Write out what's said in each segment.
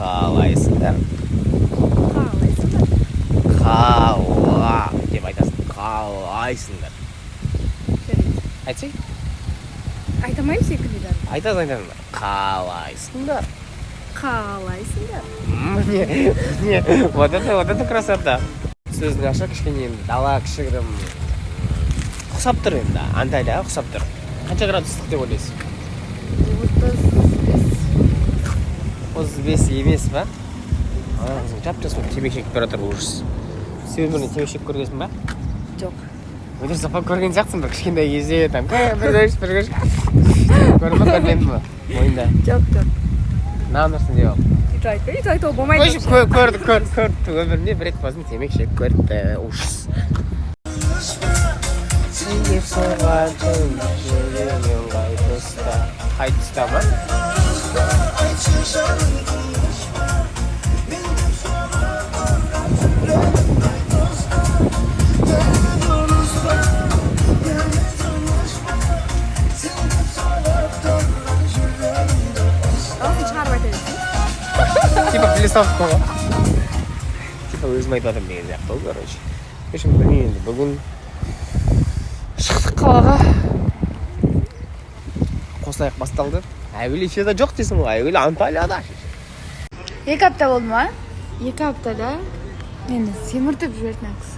қалайсыңдар? Қала деп айтасың. Қалайсыңдар? Айтсай? Айтамаймын секілді. Айтасың. Қалайсыңдар? Қалайсыңдар? Міне, вот это красота. Сөздің аша кішкене енді дала кішігірім ұқсап тұр енді. Анталияға ұқсап тұр. Қанша градустық деп ойлайсың? 35 емес па? Жап-жас болып темекі шегіп бара тұр ужас. Сен өміріңде темекі шегіп көргенсің ба? Жоқ. Өте сапап көрген сияқтысың бір кішкентай кезде там бір көш. Көрдің ба, көрмедің ба? Ойында. Жоқ. Намырсың деп ал. Үйті айтуға болмайды. Көрді. Өмірінде бір рет басын темекі шегіп көріпті. Ужас. Сенде соған түн жүрегің қай тұста? Қай тұста ма? Типа пілесовка ғой. Типа өзім айтып жатырмын деген сияқты ғой, короче. Ешім білмеймін енді, бүгін шықтық қалаға. Қосаяқ басталды. Әуелі Ичеда жоқ дейсің ғой, әуелі Анталияда. 2 апта болды ма? 2 аптада мені семіртіп жіберді кісі.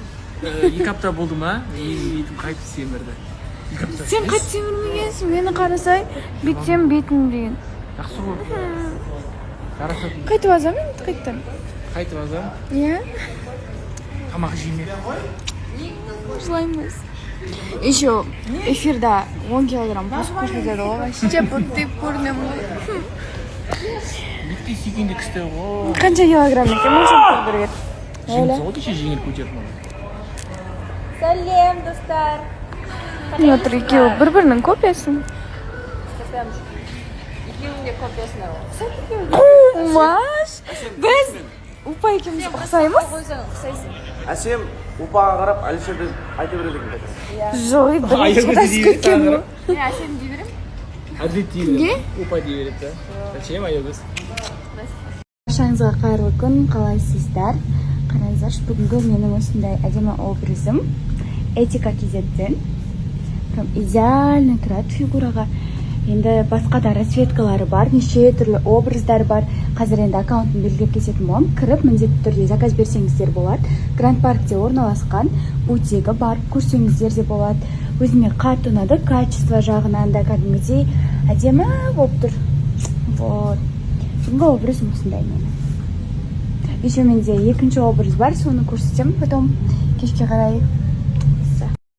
2 апта болды ма? Бетім қайтып семірді. Сен қайт семірмегенсің, мені қарасай, бетсем бетім деген. Жақсы ғой. Қайтып азам енді қайттан? Қайтып азам? Иә? Тамақ жейме. Жылаймыз. Еще эфирда 10 килограмм қосып көрсетеді ғой. Вообще бұттеп көрінем ғой. Бетте сүйгенде күшті ғой. Қанша килограмм екен? Мың шоқ көргер. Жеңіл сол кеше жеңіл көтердім. Сәлем, достар. Міне отыр екеуі бір-бірінің копиясын. Маш, біз Упа екеуміз ұқсаймыз? Әсем Упаға қарап Әлішерді айта береді екен. Жоқ, бірінші қадасып кеткен ғой. Әсем дей берем? Әділет дей берем. Упа дей береді. Әсем айыбыз. Баршаңызға қайырлы күн, қалайсыздар? Қараңыздаршы, бүгінгі менің осындай әдемі образым Этика KZ-ден. Прям идеально тұрады фигураға. Енді басқа да расцветкалары бар, неше түрлі образдар бар. Қазір енді аккаунтын белгілеп кететін боламын. Кіріп, міндетті түрде заказ берсеңіздер болады. Гранд паркте орналасқан, бутигі бар, көрсеңіздер де болады. Өзіме қатты ұнады, качество жағынан да кәдімгідей әдемі болып тұр. Вот. Бүгінгі образым осындай менің. Еще менде екінші образ бар, соны көрсетемін, потом кешке қарай.